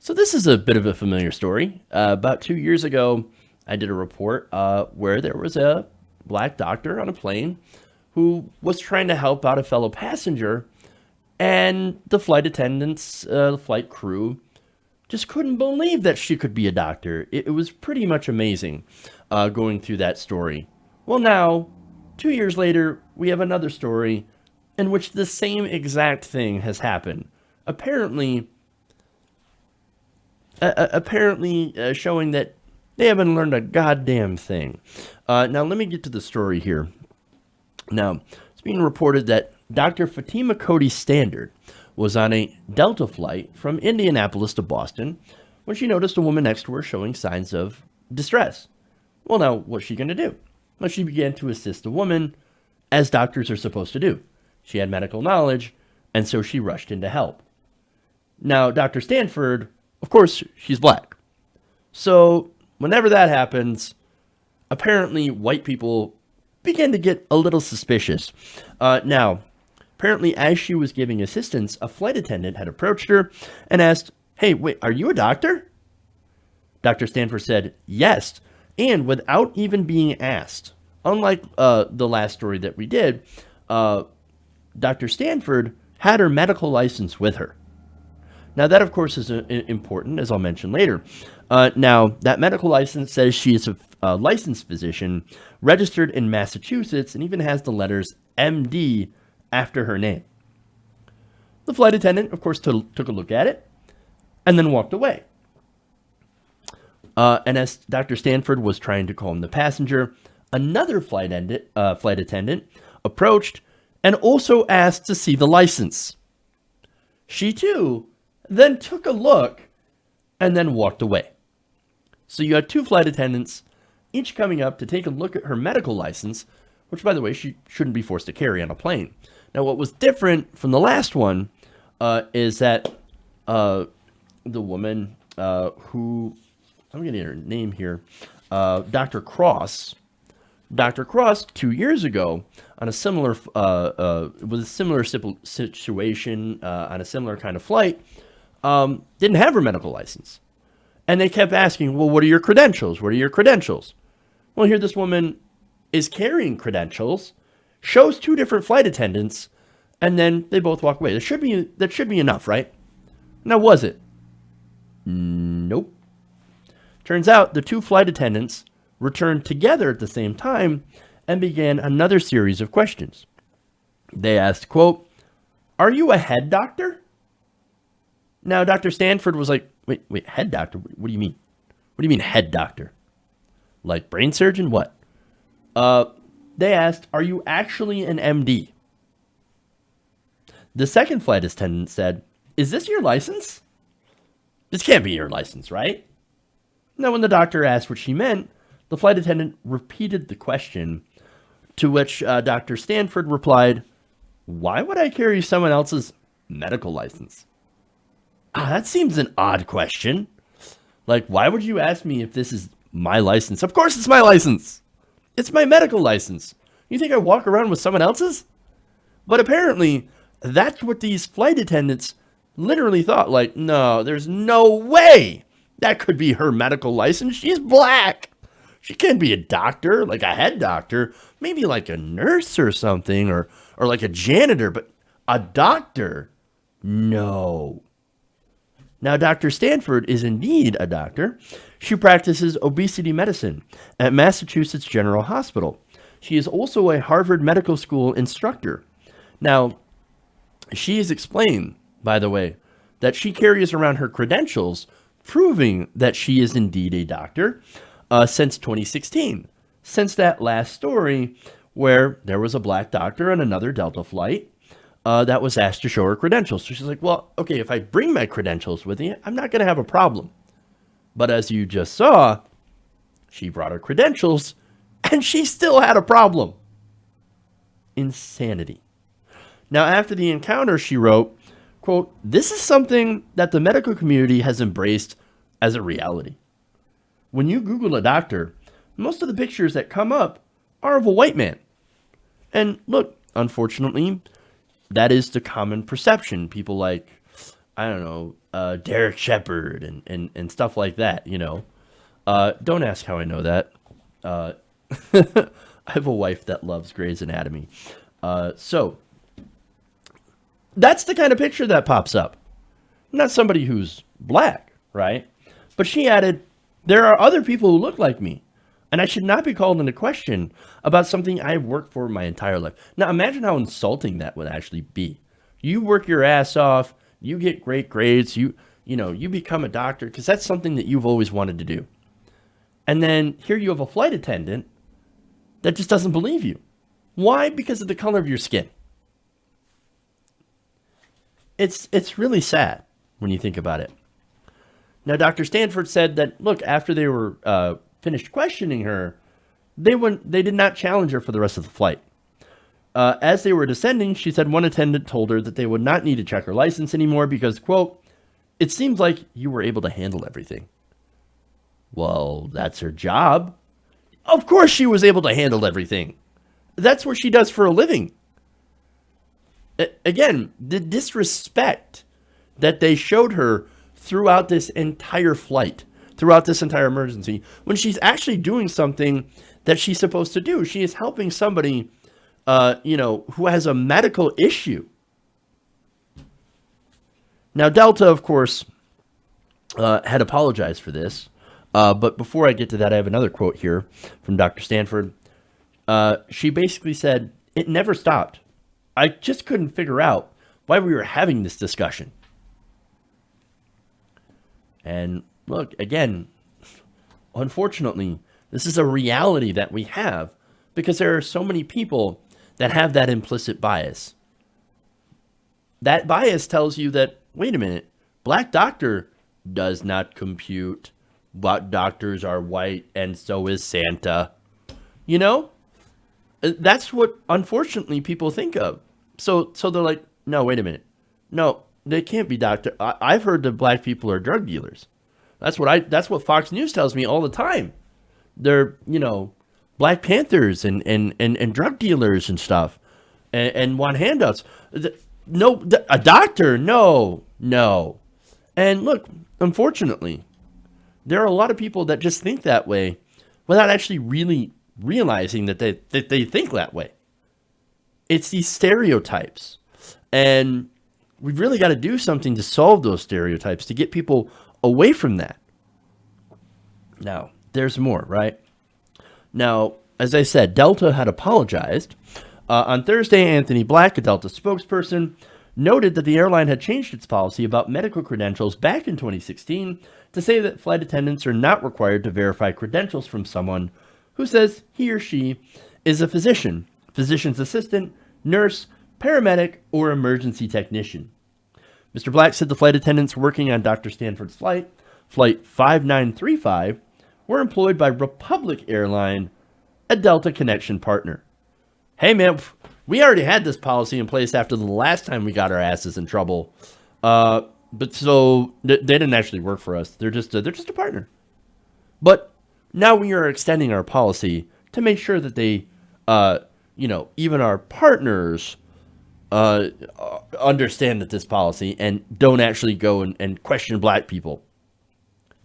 So this is a bit of a familiar story. About 2 years ago, I did a report where there was a black doctor on a plane who was trying to help out a fellow passenger, and the flight attendants, the flight crew, just couldn't believe that she could be a doctor. It was pretty much amazing going through that story. Well, now, 2 years later, we have another story in which the same exact thing has happened. Apparently, showing that they haven't learned a goddamn thing. Now, let me get to the story here. Now, it's being reported that Dr. Fatima Cody Standard was on a Delta flight from Indianapolis to Boston when she noticed a woman next to her showing signs of distress. Well, now, what's she going to do? Well, she began to assist the woman, as doctors are supposed to do. She had medical knowledge, and so she rushed in to help. Now, Dr. Stanford, of course, she's black. So, whenever that happens, apparently white people begin to get a little suspicious. Now, apparently, as she was giving assistance, a flight attendant had approached her and asked, "Hey, wait, are you a doctor?" Dr. Stanford said, "Yes," and without even being asked. Unlike the last story that we did, Dr. Stanford had her medical license with her. Now, that, of course, is important, as I'll mention later. Now, that medical license says she is a licensed physician, registered in Massachusetts, and even has the letters MD after her name. The flight attendant, of course, took a look at it and then walked away. And as Dr. Stanford was trying to calm the passenger, another flight attendant approached and also asked to see the license. She, too, then took a look and then walked away. So you had two flight attendants, each coming up to take a look at her medical license, which, by the way, she shouldn't be forced to carry on a plane. Now, what was different from the last one is that the woman who, I'm getting her name here, Dr. Cross, 2 years ago, on a similar, with a similar situation, on a similar kind of flight, didn't have her medical license. And they kept asking, well, what are your credentials? What are your credentials? Well, here this woman is carrying credentials, shows two different flight attendants, and then they both walk away. That should be enough, right? Now, was it? Nope. Turns out the two flight attendants returned together at the same time and began another series of questions. They asked, quote, "Are you a head doctor?" Now, Dr. Stanford was like, wait, head doctor? What do you mean? What do you mean head doctor? Like brain surgeon? What? They asked, "Are you actually an MD?" The second flight attendant said, "Is this your license? This can't be your license, right?" Now, when the doctor asked what she meant, the flight attendant repeated the question, to which Dr. Stanford replied, "Why would I carry someone else's medical license?" That seems an odd question. Like, why would you ask me if this is my license? Of course it's my license. It's my medical license. You think I walk around with someone else's? But apparently, that's what these flight attendants literally thought. Like, no, there's no way that could be her medical license. She's black. She can't be a doctor, like a head doctor. Maybe like a nurse or something, or like a janitor, but a doctor? No. Now, Dr. Stanford is indeed a doctor. She practices obesity medicine at Massachusetts General Hospital. She is also a Harvard Medical School instructor. Now, she has explained, by the way, that she carries around her credentials proving that she is indeed a doctor since 2016, since that last story where there was a black doctor on another Delta flight that was asked to show her credentials. So she's like, well, okay, if I bring my credentials with me, I'm not going to have a problem. But as you just saw, she brought her credentials and she still had a problem. Insanity. Now, after the encounter, she wrote, quote, "This is something that the medical community has embraced as a reality. When you Google a doctor, most of the pictures that come up are of a white man. And look, unfortunately, that is the common perception. People like, I don't know, Derek Shepard and stuff like that, you know. Don't ask how I know that. Uh, I have a wife that loves Grey's Anatomy. So that's the kind of picture that pops up. Not somebody who's black, right? But she added, there are other people who look like me, and I should not be called into question about something I've worked for my entire life. Now imagine how insulting that would actually be. You work your ass off, you get great grades, you become a doctor because that's something that you've always wanted to do. And then here you have a flight attendant that just doesn't believe you. Why? Because of the color of your skin. It's really sad when you think about it. Now, Dr. Stanford said that, look, after they were finished questioning her, they did not challenge her for the rest of the flight. As they were descending, she said one attendant told her that they would not need to check her license anymore because, quote, it seems like you were able to handle everything. Well, that's her job. Of course she was able to handle everything. That's what she does for a living. Again, the disrespect that they showed her throughout this entire flight, throughout this entire emergency, when she's actually doing something that she's supposed to do. She is helping somebody, who has a medical issue. Now, Delta, of course, had apologized for this. But before I get to that, I have another quote here from Dr. Stanford. She basically said, it never stopped. I just couldn't figure out why we were having this discussion. And look, again, unfortunately, this is a reality that we have because there are so many people that have that implicit bias. That bias tells you that, wait a minute, black doctor does not compute. But doctors are white and so is Santa. You know? That's what, unfortunately, people think of. So they're like, no, wait a minute. No, they can't be doctor. I've heard that black people are drug dealers. That's what Fox News tells me all the time. They're, Black Panthers and drug dealers and stuff and want handouts. No, a doctor? No. And look, unfortunately, there are a lot of people that just think that way without actually really realizing that they think that way. It's these stereotypes. And we've really got to do something to solve those stereotypes, to get people away from that. Now, there's more, right? Now, as I said, Delta had apologized. On Thursday, Anthony Black, a Delta spokesperson, noted that the airline had changed its policy about medical credentials back in 2016 to say that flight attendants are not required to verify credentials from someone who says he or she is a physician, physician's assistant, nurse, paramedic, or emergency technician. Mr. Black said the flight attendants working on Dr. Stanford's flight, Flight 5935, were employed by Republic Airline, a Delta Connection partner. Hey man, we already had this policy in place after the last time we got our asses in trouble. But so they didn't actually work for us. They're just a partner. But now we are extending our policy to make sure that they, even our partners understand that this policy and don't actually go and question black people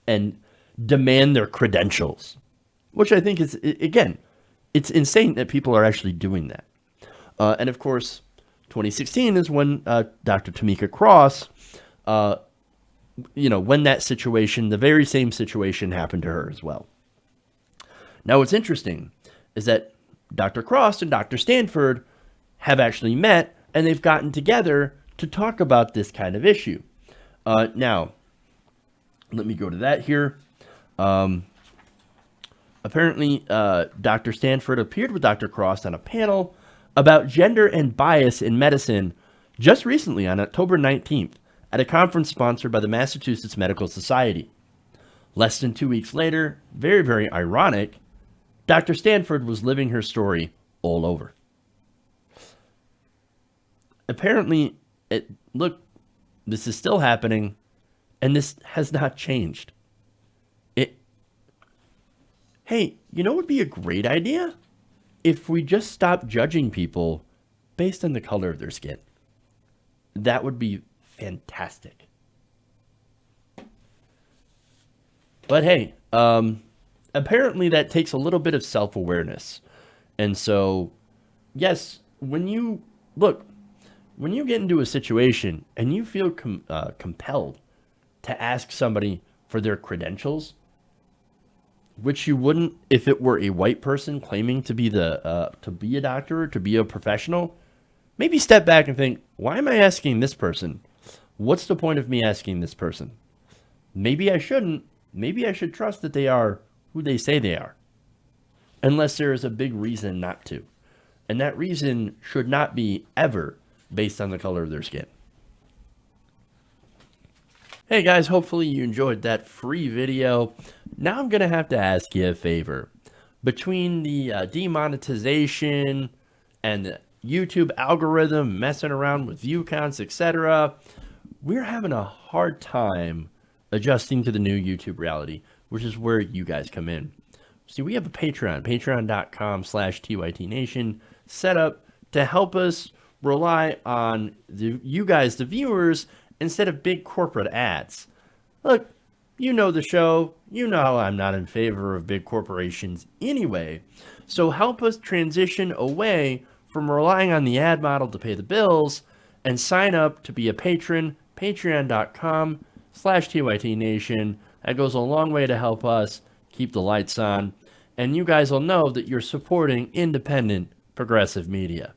and demand their credentials, which I think is, again, it's insane that people are actually doing that. And of course, 2016 is when Dr. Tamika Cross, when that situation, the very same situation happened to her as well. Now, what's interesting is that Dr. Cross and Dr. Stanford have actually met and they've gotten together to talk about this kind of issue. Now, let me go to that here. Apparently, Dr. Stanford appeared with Dr. Cross on a panel about gender and bias in medicine just recently on October 19th at a conference sponsored by the Massachusetts Medical Society. Less than 2 weeks later, very, very ironic, Dr. Stanford was living her story all over. Apparently, look, this is still happening, and this has not changed. Hey, you know what would be a great idea? If we just stop judging people based on the color of their skin. That would be fantastic. But hey, apparently that takes a little bit of self-awareness. And so, yes, when you get into a situation and you feel compelled to ask somebody for their credentials, which you wouldn't if it were a white person claiming to be to be a doctor, to be a professional, maybe step back and think, why am I asking this person? What's the point of me asking this person? Maybe I shouldn't. Maybe I should trust that they are who they say they are, unless there is a big reason not to. And that reason should not be ever based on the color of their skin. Hey guys, hopefully you enjoyed that free video. Now I'm going to have to ask you a favor. Between the demonetization and the YouTube algorithm messing around with view counts, etc., we're having a hard time adjusting to the new YouTube reality, which is where you guys come in. See, we have a Patreon, patreon.com/TYTNation, set up to help us rely on you guys, the viewers, instead of big corporate ads. Look, you know the show. You know I'm not in favor of big corporations anyway. So help us transition away from relying on the ad model to pay the bills and sign up to be a patron, patreon.com/TYTNation. That goes a long way to help us keep the lights on. And you guys will know that you're supporting independent progressive media.